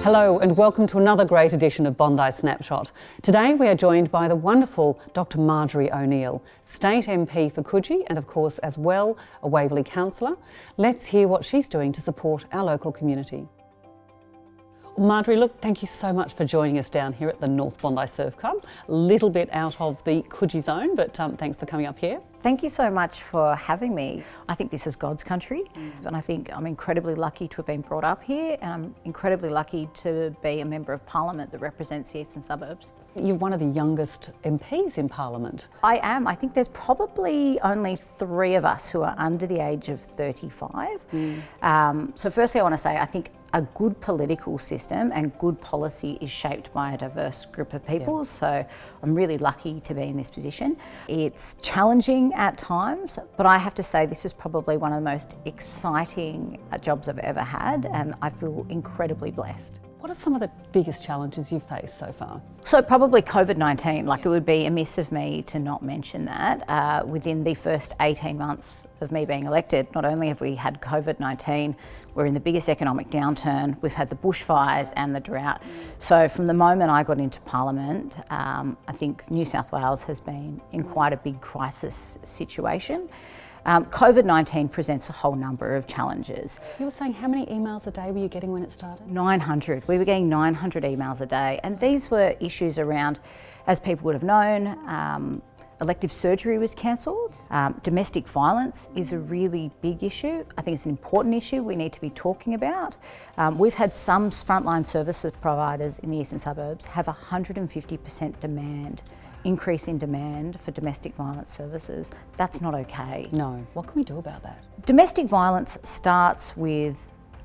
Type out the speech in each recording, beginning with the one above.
Hello and welcome to another great edition of Bondi Snapshot. Today we are joined by the wonderful Dr Majorie O'Neill, State MP for Coogee and of course as well a Waverley Councillor. Let's hear what she's doing to support our local community. Majorie, look, thank you so much for joining us down here at the North Bondi Surf Club. A little bit out of the Coogee zone, but thanks for coming up here. Thank you so much for having me. I think this is God's country and I think I'm incredibly lucky to have been brought up here, and I'm incredibly lucky to be a Member of Parliament that represents the eastern suburbs. You're one of the youngest MPs in Parliament. I am. I think there's probably only 3 of us who are under the age of 35. So firstly I want to say I think a good political system and good policy is shaped by a diverse group of people, so I'm really lucky to be in this position. It's challenging at times, but I have to say this is probably one of the most exciting jobs I've ever had, and I feel incredibly blessed. What are some of the biggest challenges you've faced so far? So probably COVID-19, it would be amiss of me to not mention that. Within the first 18 months of me being elected, not only have we had COVID-19, we're in the biggest economic downturn, we've had the bushfires and the drought. So from the moment I got into Parliament, I think New South Wales has been in quite a big crisis situation. COVID-19 presents a whole number of challenges. You were saying how many emails a day were you getting when it started? 900. We were getting 900 emails a day, and these were issues around, as people would have known, elective surgery was cancelled. Domestic violence is a really big issue. I think it's an important issue we need to be talking about. We've had some frontline services providers in the eastern suburbs have 150% increase in demand for domestic violence services. That's not okay. No. What can we do about that? Domestic violence starts with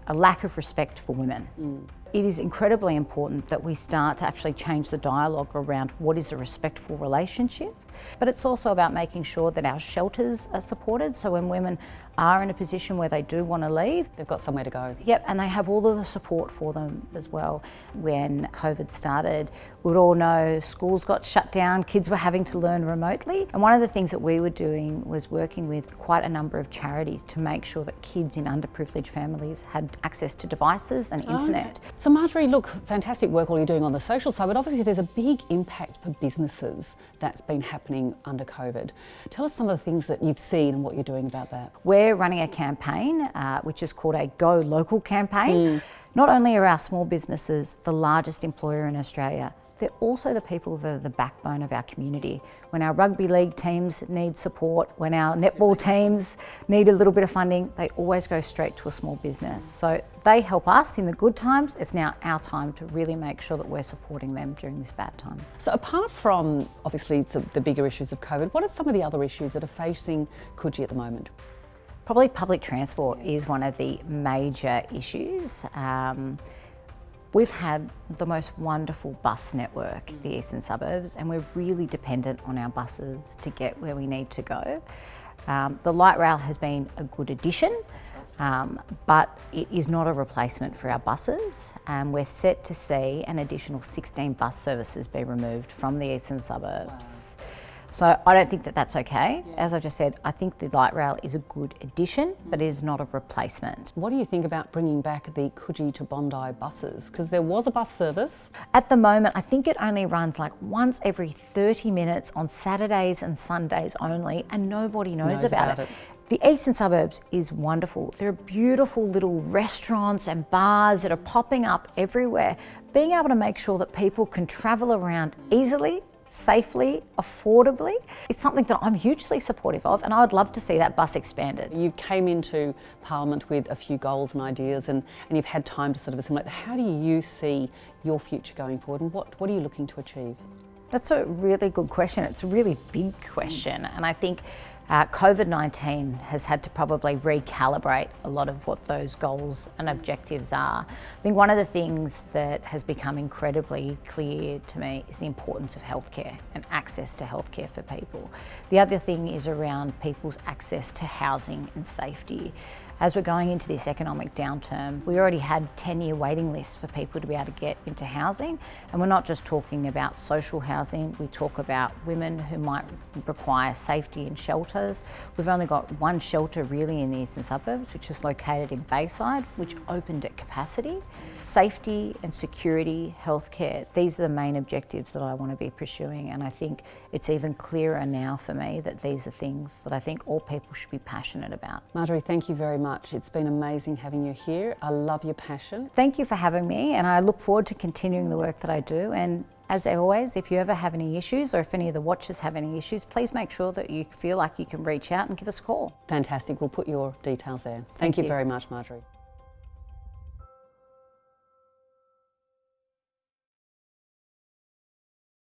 a lack of respect for women. It is incredibly important that we start to actually change the dialogue around what is a respectful relationship, but it's also about making sure that our shelters are supported, so when women are in a position where they do want to leave, they've got somewhere to go. Yep, and they have all of the support for them as well. When COVID started, we would all know schools got shut down, kids were having to learn remotely, and one of the things that we were doing was working with quite a number of charities to make sure that kids in underprivileged families had access to devices and internet. Okay. So Majorie, look, fantastic work all you're doing on the social side, but obviously there's a big impact for businesses that's been happening under COVID. Tell us some of the things that you've seen and what you're doing about that. We're running a campaign which is called a Go Local campaign. Not only are our small businesses the largest employer in Australia, they're also the people that are the backbone of our community. When our rugby league teams need support, when our netball teams need a little bit of funding, they always go straight to a small business. So they help us in the good times. It's now our time to really make sure that we're supporting them during this bad time. So apart from obviously the bigger issues of COVID, what are some of the other issues that are facing Coogee at the moment? Probably public transport is one of the major issues. We've had the most wonderful bus network in the eastern suburbs, and we're really dependent on our buses to get where we need to go. The light rail has been a good addition, but it is not a replacement for our buses. We're set to see an additional 16 bus services be removed from the eastern suburbs. So I don't think that that's okay. As I just said, I think the light rail is a good addition, but it is not a replacement. What do you think about bringing back the Coogee to Bondi buses? Because there was a bus service. At the moment, I think it only runs like once every 30 minutes on Saturdays and Sundays only, and nobody knows about it. The eastern suburbs is wonderful. There are beautiful little restaurants and bars that are popping up everywhere. Being able to make sure that people can travel around easily, safely, affordably, it's something that I'm hugely supportive of, and I would love to see that bus expanded. You came into Parliament with a few goals and ideas, and you've had time to sort of assimilate. How do you see your future going forward, and what are you looking to achieve? That's a really good question. It's a really big question, and I think COVID-19 has had to probably recalibrate a lot of what those goals and objectives are. I think one of the things that has become incredibly clear to me is the importance of healthcare and access to healthcare for people. The other thing is around people's access to housing and safety. as we're going into this economic downturn, we already had 10-year waiting lists for people to be able to get into housing. And we're not just talking about social housing, we talk about women who might require safety in shelters. We've only got one shelter really in the eastern suburbs, which is located in Bayside, which opened at capacity. Safety and security, healthcare, these are the main objectives that I want to be pursuing, and I think it's even clearer now for me that these are things that I think all people should be passionate about. Marjorie, thank you very much. It's been amazing having you here. I love your passion. Thank you for having me, and I look forward to continuing the work that I do. And as always, if you ever have any issues, or if any of the watchers have any issues, please make sure that you feel like you can reach out and give us a call. Fantastic. We'll put your details there. Thank you very much, Marjorie.